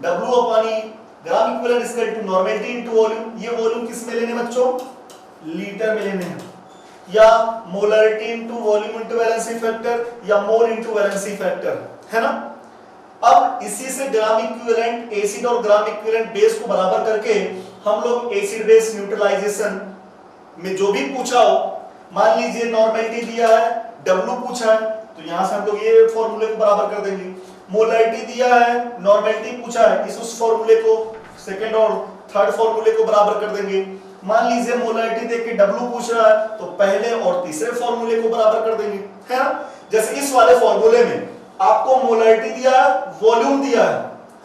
W upon E, gram equivalent equal to normality into volume, ये वॉल्यूम किस में लेने बच्चों? लीटर में लेने हैं। या molarity into volume into valency factor, या मोल इनटू वैलेंसी फैक्टर, है ना। अब इसी से ग्राम इक्विवेलेंट एसिड और ग्राम इक्विवेलेंट बेस को बराबर करके हम लोग एसिड बेस न्यूट्रलाइजेशन में जो भी पूछा हो, मान लीजिए नॉर्मेलिटी दिया है, W पूछा है, तो यहां से हम लोग ये फॉर्मूले को बराबर कर देंगे। मोलरिटी दिया है, नॉर्मेलिटी पूछा है, इस उस फॉर्मूले को, सेकंड और थर्ड फॉर्मूले को बराबर कर देंगे। मान लीजिए मोलरिटी देख के W पूछ रहा है, तो पहले और तीसरे फॉर्मूले को बराबर कर देंगे, है ना। जैसे इस वाले फॉर्मूले में आपको मोलरिटी दिया है, वॉल्यूम दिया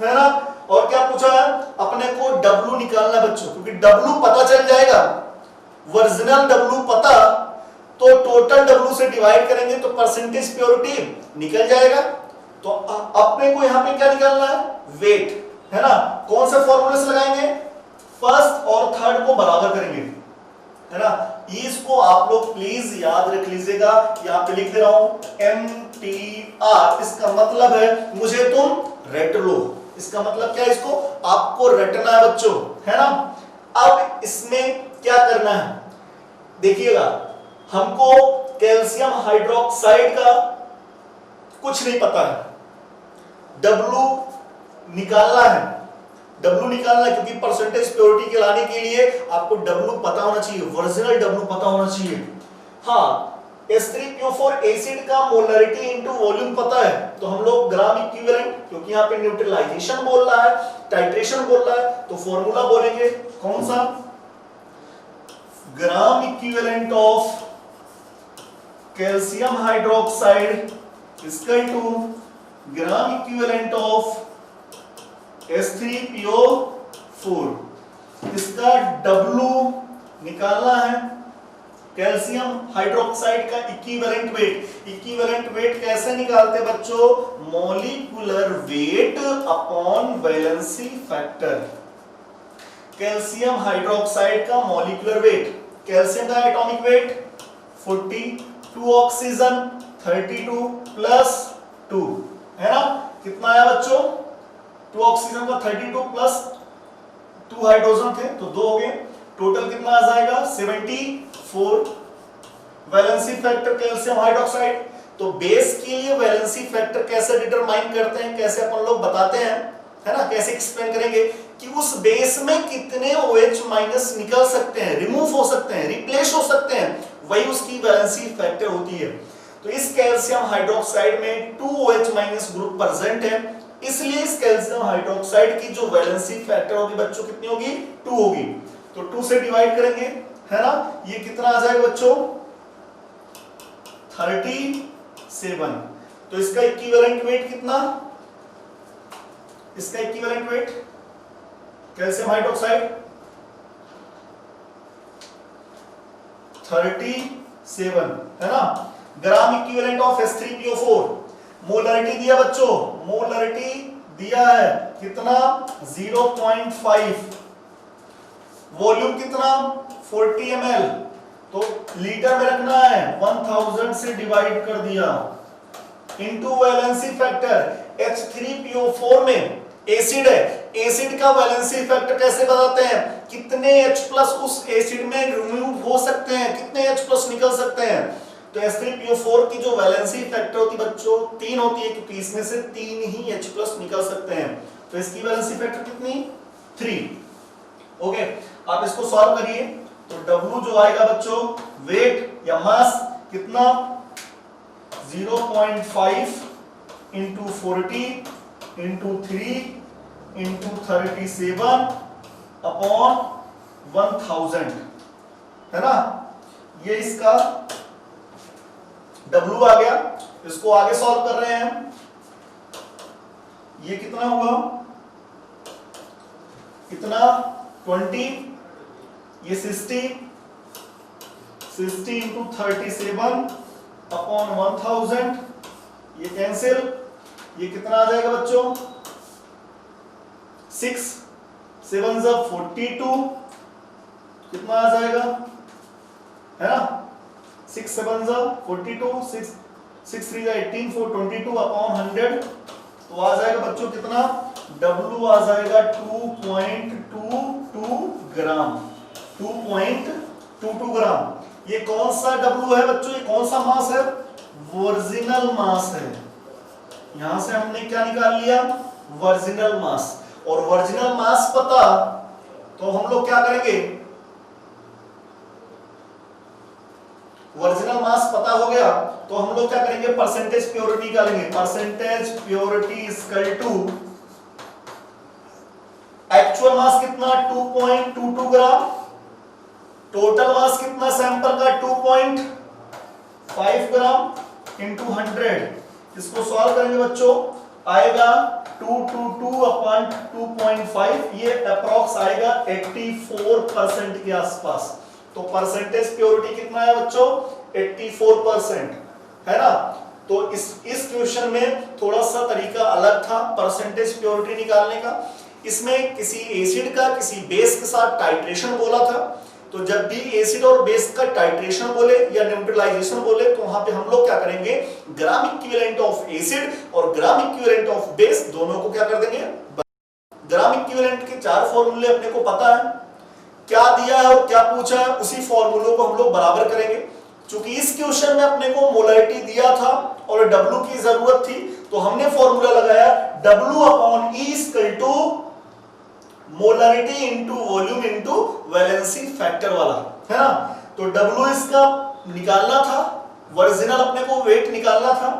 है ना, और क्या पूछा है? अपने को W निकालना बच्चों, क्योंकि W पता चल जाएगा, ओरिजिनल W पता, तो टोटल W से डिवाइड करेंगे तो परसेंटेज प्योरिटी निकल जाएगा। तो अपने को यहां पे क्या निकालना है? वेट, है ना। कौन से फॉर्मूले से लगाएंगे? फर्स्ट और थर्ड को बराबर करेंगे, है ना। इसको आप लोग प्लीज याद रख लीजिएगा, यहां पे लिख दे रहा हूं MTR, इसका मतलब है मुझे तुम रट लो। इसका मतलब क्या है? इसको आपको रटना है बच्चों, है ना। अब इसमें क्या करना है देखिएगा, हमको कैल्शियम हाइड्रोक्साइड का कुछ नहीं पता है, W निकालना है, W निकालना है, क्योंकि परसेंटेज प्योरिटी के लाने के लिए आपको W पता होना चाहिए, ओरिजिनल W पता होना चाहिए। हाँ, S3PO4 एसिड का मोलरिटी इनटू वॉल्यूम पता है, तो हम लोग ग्राम इक्विवेलेंट, क्योंकि यहाँ पे न्यूट्रलाइजेशन बोल रहा है, टाइट्रेशन बोल रहा है, तो फॉर्मूला बोलेंगे कौन सा? Gram equivalent of calcium hydroxide equal to gram equivalent of S3PO4 4। इसका W निकालना है, कैल्शियम हाइड्रोक्साइड का इक्विवेलेंट वेट। इक्विवेलेंट वेट कैसे निकालते बच्चों? Molecular weight upon valency factor. Calcium hydroxide का मॉलिक्यूलर वेट, कैल्शियम का एटॉमिक वेट 40, 2 ऑक्सीजन 32 प्लस 2 है ना, कितना आया बच्चों? 2 ऑक्सीजन का 32 प्लस 2 हाइड्रोजन थे तो 2 हो गए, टोटल कितना आ जाएगा? 74। Valency factor calcium hydroxide. तो बेस के लिए वैलेंसी फैक्टर कैसे डिटरमाइन करते हैं, कैसे अपन लोग बताते हैं, है ना, कैसे एक्सप्लेन करेंगे कि उस बेस में कितने OH माइनस निकल सकते हैं, रिमूव हो सकते हैं, रिप्लेस हो सकते हैं, वही उसकी वैलेंसी फैक्टर होती है। तो इस कैल्शियम हाइड्रोक्साइड में 2 OH माइनस ग्रुप प्रेजेंट है, इसलिए इस कैल्शियम हाइड्रोक्साइड की जो वैलेंसी फैक्टर होगी बच्चों कितनी होगी? 2 होगी। तो 2 से डिवाइड करेंगे, है ना, ये कितना आ जाएगा बच्चों? 37। तो इसका इक्विवेलेंट वेट कितना? इसका इक्विवेलेंट वेट कैल्शियम हाइड्रोक्साइड 37 है ना। ग्राम इक्विवेलेंट ऑफ H3PO4 मोलरिटी दिया बच्चों, मोलरिटी दिया है कितना? 0.5। वॉल्यूम कितना? 40 ml। तो लीटर में रखना है, 1000 से डिवाइड कर दिया, इनटू वैलेंसी फैक्टर। H3PO4 में एसिड है, एसिड का वैलेंसी फैक्टर कैसे बताते हैं? कितने H+ उस एसिड में रिमूव हो सकते हैं, कितने H+ निकल सकते हैं। तो H3PO4 की जो वैलेंसी फैक्टर होती बच्चों 3 होती है, क्योंकि इसमें से 3 ही H+ निकल सकते हैं। तो इसकी वैलेंसी फैक्टर कितनी? 3। ओके, आप इसको सॉल्व करिए तो W जो आएगा बच्चों, वेट या मास कितना? 0.5 इंटू 40 इंटू 3 इंटू 37 अपॉन 1000 है ना। ये इसका W आ गया। इसको आगे सॉल्व कर रहे हैं, ये कितना हुआ? कितना? 20, ये 60 इंटू 37 अपॉन 1000, ये कैंसिल, ये कितना आ जाएगा बच्चों? 6 7 42, कितना आ जाएगा, है ना, 6 7 42, 6 3 18 4 22 अपॉन 100। तो आ जाएगा बच्चों कितना? W आ जाएगा 2.22 ग्राम, 2.22 ग्राम। ये कौन सा W है बच्चों? ये कौन सा मास है? वर्जिनल मास है। यहां से हमने क्या निकाल लिया? वर्जिनल मास। और वर्जिनल मास पता तो हम लोग क्या करेंगे? वर्जिनल मास पता हो गया तो हम लोग क्या करेंगे? परसेंटेज प्योरिटी निकालेंगे। Percentage purity equal to actual mass कितना? 2.22 ग्राम। टोटल मास कितना सैंपल का? 2.5 ग्राम इंटू 100। इसको सॉल्व करेंगे बच्चों, आएगा 222 अपॉन 2.5, ये अप्रॉक्स आएगा 84% के आसपास। तो परसेंटेज प्योरिटी कितना है बच्चों? 84% है ना। तो इस क्वेश्चन में थोड़ा सा तरीका अलग था परसेंटेज प्योरिटी निकालने का। इसमें किसी एसिड का किसी बेस के साथ टाइट्रेशन बोला था। तो जब भी एसिड और बेस का टाइट्रेशन बोले या न्यूट्रलाइजेशन बोले तो वहां पे हम लोग क्या करेंगे? ग्राम इक्विवेलेंट ऑफ एसिड और ग्राम इक्विवेलेंट ऑफ बेस दोनों को क्या कर देंगे? ग्राम इक्विवेलेंट के 4 फॉर्मूले अपने को पता है, क्या दिया है और क्या पूछा है उसी फॉर्मूलों को हम लोग बराबर करेंगे। क्योंकि इस क्वेश्चन में अपने को मोलरिटी दिया था और W की जरूरत थी तो हमने फॉर्मूला लगाया W upon E equal to molarity into volume into valency factor वाला, है ना। तो W इसका निकालना था, वर्जिनल अपने को वेट निकालना था।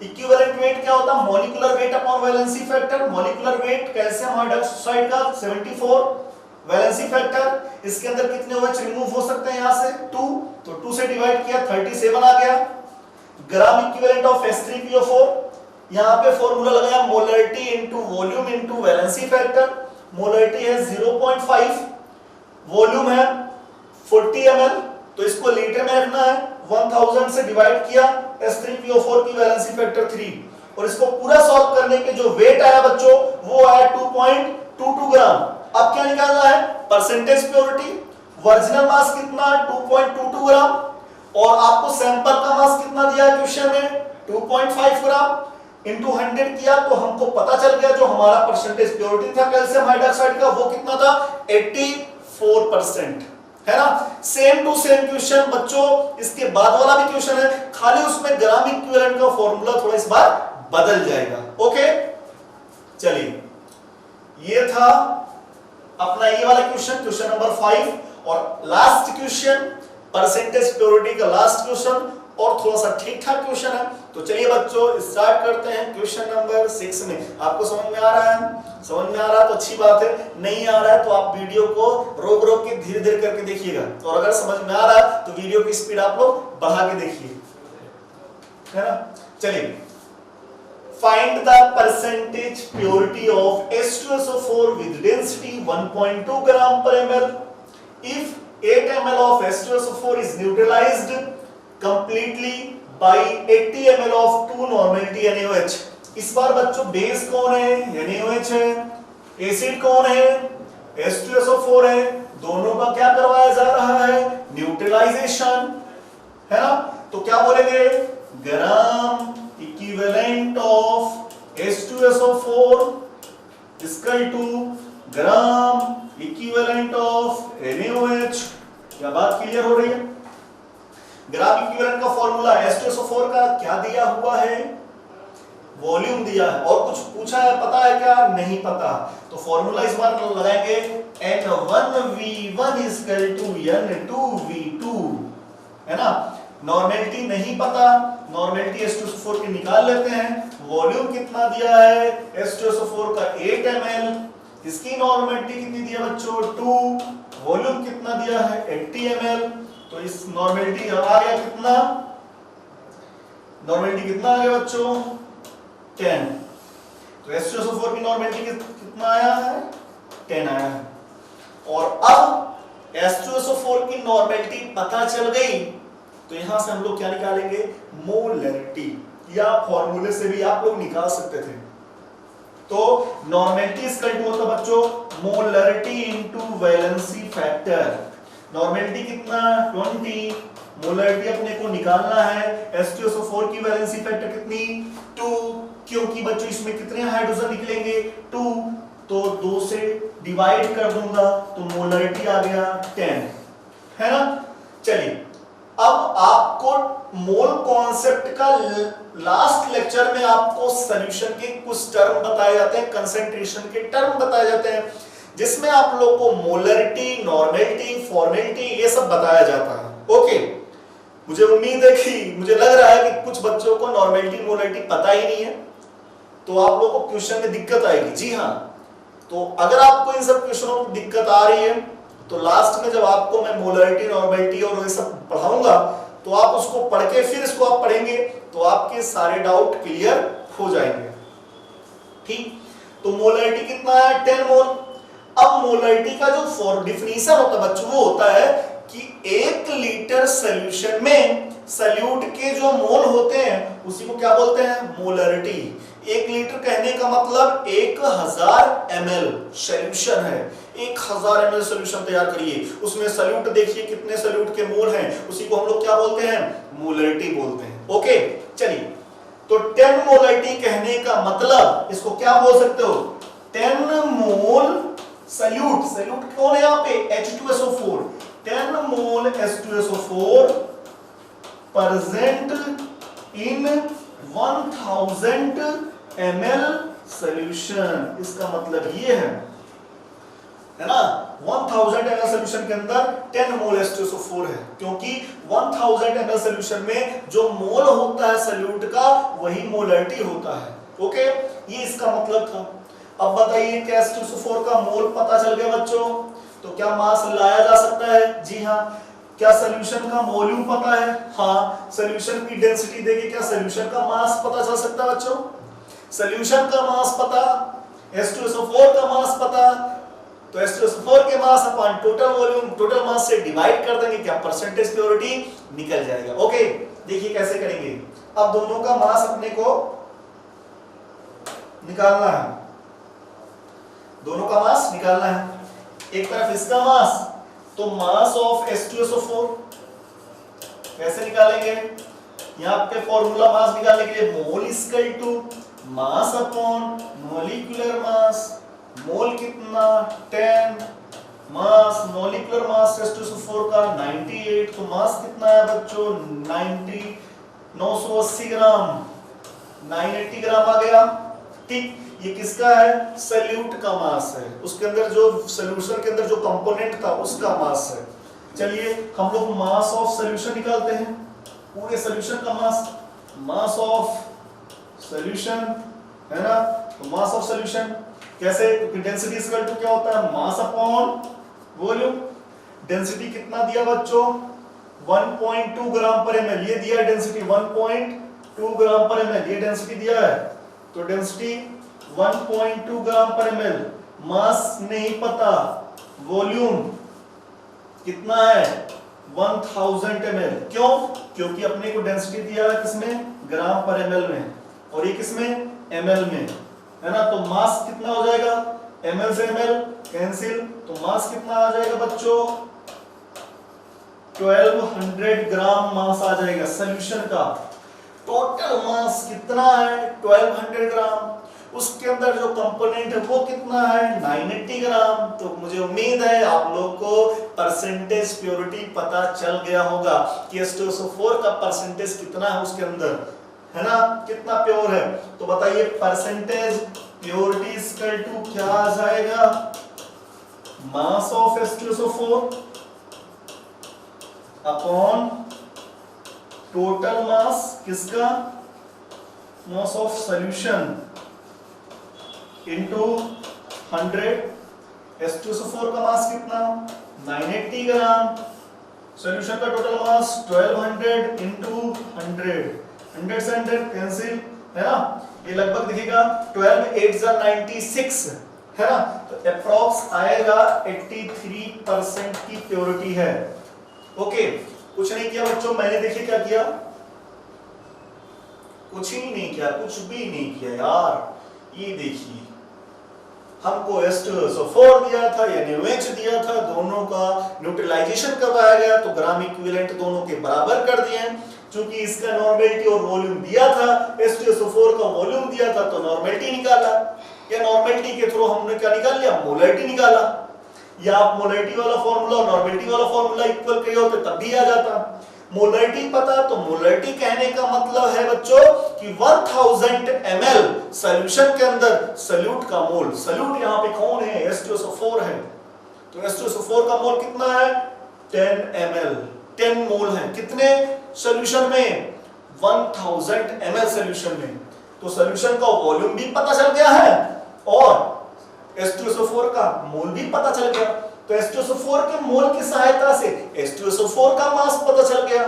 इक्विवेलेंट वेट क्या होता है? Molecular weight upon valency factor. Molecular weight calcium hydroxide का 74, वैलेंसी फैक्टर इसके अंदर कितने OH रिमूव हो सकते हैं? यहां से 2, तो 2 से डिवाइड किया 37 आ गया। ग्राम इक्विवेलेंट ऑफ H3PO4, यहां पे फॉर्मूला लगाया molarity into volume into valency factor. Molarity है 0.5, वॉल्यूम है 40 ml, तो इसको लीटर में रखना है, 1000 से डिवाइड किया, S3PO4 की वैलेंसी फैक्टर 3, और इसको पूरा सॉल्व करने के जो वेट आया बच्चों वो आया 2.22 ग्राम। अब क्या निकालना है, परसेंटेज प्योरिटी, वर्जिनल मास कितना 2.22 ग्राम, और आपको सैंपल का मास कितना दिया है क्वेश्चन में 2.5 ग्राम, इनटू 100 किया तो हमको पता चल गया जो हमारा परसेंटेज प्योरिटी था कैल्शियम हाइड्रोक्साइड का वो कितना था 84%, है ना। सेम टू सेम क्वेश्चन बच्चों इसके बाद वाला भी क्वेश्चन है, खाली उसमें ग्राम इक्विवेलेंट का फॉर्मूला थोड़ा इस बार बदल जाएगा। ओके चलिए, ये था अपना ये वाला क्वेश्चन, क्वेश्चन नंबर 5, और लास्ट क्वेश्चन परसेंटेज प्योरिटी का लास्ट क्वेश्चन, और थोड़ा सा ठीक ठाक क्वेश्चन है। तो चलिए बच्चों स्टार्ट करते हैं क्वेश्चन नंबर 6 में। आपको समझ में आ रहा है? समझ में आ रहा है तो अच्छी बात है, नहीं आ रहा है तो आप वीडियो को रोक रोक के धीरे धीरे करके देखिएगा, और अगर समझ में आ रहा है तो वीडियो की स्पीड आप लोग बढ़ा के देखिए, है ना। चलिए, find the percentage purity of H2SO4 with density 1.2 ग्राम पर ml if 8 ml of H2SO4 is neutralized completely by 80 ml of 2 normality NaOH। इस बार बच्चों बेस कौन है, NaOH है, एसिड कौन है, H2SO4 है, दोनों का क्या करवाया जा रहा है, न्यूट्रलाइजेशन, है ना। तो क्या बोलेंगे, gram equivalent of H2SO4 equal to gram equivalent of NaOH। क्या बात क्लियर हो रही है? ग्राम इक्विवेलेंट का फॉर्मूला H2SO4 का क्या दिया हुआ है, वॉल्यूम दिया है, और कुछ पूछा है पता है क्या, नहीं पता, तो फॉर्मूला इस बार लगाएंगे N1V1 N2V2, है ना। नॉर्मेलिटी नहीं पता, नॉर्मेलिटी H2SO4 की निकाल लेते हैं, वॉल्यूम कितना दिया है H2SO4 का 8 ml, इसकी नॉर्मेलिटी कितनी दी है बच्चों 2, वॉल्यूम कितना दिया है 80 ml, तो इस नॉर्मेलिटी आ गया कितना, नॉर्मेलिटी कितना आ गया बच्चों 10, तो H2SO4 की नॉर्मेलिटी कितना आया है 10 आया है। और अब H2SO4 की नॉर्मेलिटी पता चल गई तो यहां से हम लोग क्या निकालेंगे, मोलरिटी, या फॉर्मूले से भी आप लोग निकाल सकते थे। तो नॉर्मेलिटी इक्वल टू होता बच्चों molarity into valency factor, normality कितना 20, मोलरिटी अपने को निकालना है, H2SO4 की वैलेंसी फैक्टर कितनी 2, क्योंकि बच्चों इसमें कितने हाइड्रोजन निकलेंगे 2, तो 2 से डिवाइड कर दूंगा तो मोलरिटी आ गया 10, है ना। चलिए, अब आपको मोल कॉन्सेप्ट का लास्ट लेक्चर में आपको सॉल्यूशन के कुछ टर्म बताए जाते हैं, कंसंट्रेशन के टर्म बताए जाते हैं, जिसमें आप लोग को मोलरिटी, नॉर्मेलिटी, फॉर्मेलिटी ये सब बताया जाता है। ओके, मुझे उम्मीद है कि मुझे लग रहा है कि कुछ बच्चों को नॉर्मेलिटी मोलरिटी पता ही नहीं है, तो आप लोगों को क्वेश्चन में दिक्कत आएगी। जी हाँ, तो अगर आपको इन सब क्वेश्चनों में दिक्कत आ रही है तो लास्ट में जब आपको मैं मोलरिटी, नॉर्मेलिटी और ये सब पढ़ाऊंगा तो आप उसको पढ़ के फिर इसको आप पढ़ेंगे तो आपके सारे डाउट क्लियर हो जाएंगे। ठीक, तो मोलरिटी कितना है 10 मोल। अब मोलरिटी का जो डिफिनीशन होता है बच्चों वो होता है कि 1 लीटर सॉल्यूशन में सॉल्यूट के जो मोल होते हैं उसी को क्या बोलते हैं, मोलरिटी। 1 लीटर कहने का मतलब 1000 ml सॉल्यूशन है, 1000 ml सॉल्यूशन तैयार करिए, उसमें सॉल्यूट देखिए कितने सॉल्यूट के मोल हैं, उसी को हम लोग क्या बोलते हैं, मोलरिटी बोलते हैं। ओके, चलिए, तो 10 मोलरिटी कहने का मतलब इसको क्या बोल सकते हो, 10 मोल सॉल्यूट, सॉल्यूट कौन है यहाँ पे H2SO4, 10 mole H2SO4 present in 1000 ml solution. इसका मतलब ये है ना, 1000 ml सॉल्यूशन के अंदर 10 मोल H2SO4 है, क्योंकि 1000 ml सॉल्यूशन में जो मोल होता है सॉल्यूट का वही मोलरिटी होता है। ओके, ये इसका मतलब था। अब बताइए कि H2SO4 का मोल पता चल गया बच्चों, तो क्या मास लाया जा सकता है? जी हाँ। क्या सॉल्यूशन का वॉल्यूम पता है? हाँ। सॉल्यूशन की डेंसिटी देके क्या सॉल्यूशन का मास पता चल सकता है बच्चों? सॉल्यूशन का मास पता, H2SO4 का मास पता, तो H2SO4 के मास upon total volume, total mass से डिवाइड कर देंगे, क्या परसेंटेज प्योरिटी निकल जाएगा। ओके, देखिए कैसे करेंगे। अब दोनों का मास अपने को निकालना है, दोनों का मास निकालना है। एक तरफ इसका मास, तो मास ऑफ H2SO4 कैसे निकालेंगे, यहाँ पे फॉर्मूला मास निकालने के लिए mole equal to mass upon molecular mass. Mole कितना 10, मास मॉलिक्यूलर मास H2SO4 का 98, तो मास कितना है बच्चों 980 ग्राम, 980 ग्राम आ गया। ठीक, ये किसका है, सल्यूट का मास है, उसके अंदर जो सॉल्यूशन के अंदर जो कंपोनेंट था उसका मास है। चलिए हम लोग मास ऑफ सॉल्यूशन निकालते हैं, पूरे सॉल्यूशन का मास, मास ऑफ सॉल्यूशन है ना। तो मास ऑफ सॉल्यूशन कैसे, क्योंकि डेंसिटी इक्वल टू क्या होता है, मास अपॉन वॉल्यूम। डेंसिटी कितना दिया बच्चों 1.2 ग्राम पर ml, ये दिया डेंसिटी 1.2 ग्राम पर ml, ये डेंसिटी दिया है। तो डेंसिटी 1.2 ग्राम पर ml, मास नहीं पता, वॉल्यूम कितना है 1000 ml। क्यों, क्योंकि अपने को डेंसिटी दिया है किसमें, ग्राम पर ml में, और ये किसमें ml में है ना। तो मास कितना हो जाएगा, ml से ml कैंसिल, तो मास कितना आ जाएगा बच्चों 1200 ग्राम मास आ जाएगा सॉल्यूशन का। टोटल मास कितना है 1200 ग्राम, उसके अंदर जो कंपोनेंट है वो कितना है 980 ग्राम। तो मुझे उम्मीद है आप लोग को परसेंटेज प्योरिटी पता चल गया होगा कि H2SO4 का परसेंटेज कितना है उसके अंदर, है ना, कितना प्योर है। तो बताइए परसेंटेज प्योरिटी इक्वल टू क्या आ जाएगा, mass of H2SO4 upon total मास किसका, mass of solution into 100। H2SO4 का मास कितना 980 ग्राम, सॉल्यूशन का टोटल मास 1200 इनटू 100, 100 से 100 कैंसिल है ना, ये लगभग दिखेगा 12 8 96 है ना। तो अप्रॉक्स आएगा 83% की प्योरिटी है। ओके, कुछ नहीं किया बच्चों, मैंने देखिए क्या किया, कुछ ही नहीं किया, कुछ भी नहीं किया यार। ये देखिए हमको H2SO4 दिया था या NaOH दिया था, दोनों का न्यूट्रलाइजेशन करवाया गया, तो ग्राम इक्विवेलेंट दोनों के बराबर कर दिए। क्योंकि इसका नॉर्मेलिटी और वॉल्यूम दिया था, H2SO4 का वॉल्यूम दिया था, तो नॉर्मेलिटी निकाला, या नॉर्मेलिटी के थ्रू हमने क्या निकाल लिया, मोलैरिटी निकाला। या आप मोलैरिटी वाला फार्मूला और नॉर्मेलिटी वाला फार्मूला इक्वल किए होते तब भी आ जाता। मोलैरिटी पता, तो मोलैरिटी कहने का मतलब है बच्चों कि 1000 ml सॉल्यूशन के अंदर सॉल्यूट का मोल, सॉल्यूट यहाँ पे कौन है, H2SO4 है। तो H2SO4 का मोल कितना है 10 ml, 10 मोल है कितने सॉल्यूशन में 1000 ml सॉल्यूशन में। तो सॉल्यूशन का वॉल्यूम भी पता चल गया है और H2SO4 का मोल भी पता चल गया। तो H2SO4 के मोल की सहायता से H2SO4 का मास पता चल गया।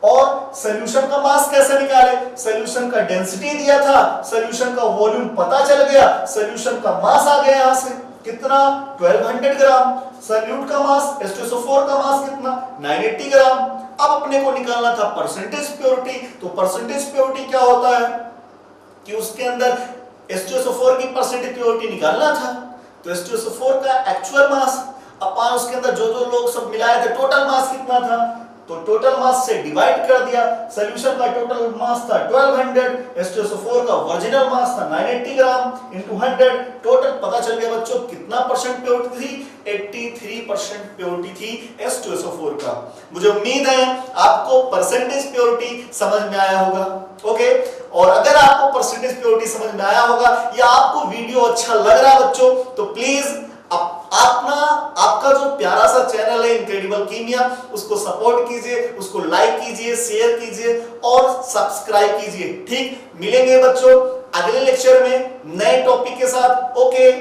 और सॉल्यूशन का मास कैसे निकाले, सॉल्यूशन का डेंसिटी दिया था, सॉल्यूशन का वॉल्यूम पता चल गया, सॉल्यूशन का मास आ गया यहां से कितना 1200 ग्राम। सॉल्यूट का मास H2SO4 का मास कितना 980 ग्राम। अब अपने को निकालना था परसेंटेज प्योरिटी। तो परसेंटेज प्योरिटी क्या होता है कि उसके अंदर H2SO4 की परसेंटेज प्योरिटी निकालना था। तो H2SO4 का एक्चुअल मास अपॉन उसके अंदर जो जो लोग सब मिलाए थे टोटल मास कितना था, तो टोटल मास से डिवाइड कर दिया। सॉल्यूशन का टोटल मास था 1200, H2SO4 का ओरिजिनल मास था 980 ग्राम इनटू 100। टोटल पता चल गया बच्चों कितना परसेंट प्योरिटी थी, 83% प्योरिटी थी H2SO4 का। मुझे उम्मीद है आपको परसेंटेज प्योरिटी समझ में आया होगा। ओके, और अगर आपको परसेंटेज प्योरिटी समझ में आया होगा या आपको वीडियो अच्छा लग रहा है बच्चों, तो प्लीज आपका जो प्यारा सा चैनल है इनक्रेडिबल कीमिया, उसको सपोर्ट कीजिए, उसको लाइक कीजिए, शेयर कीजिए और सब्सक्राइब कीजिए। ठीक, मिलेंगे बच्चों अगले लेक्चर में नए टॉपिक के साथ। ओके।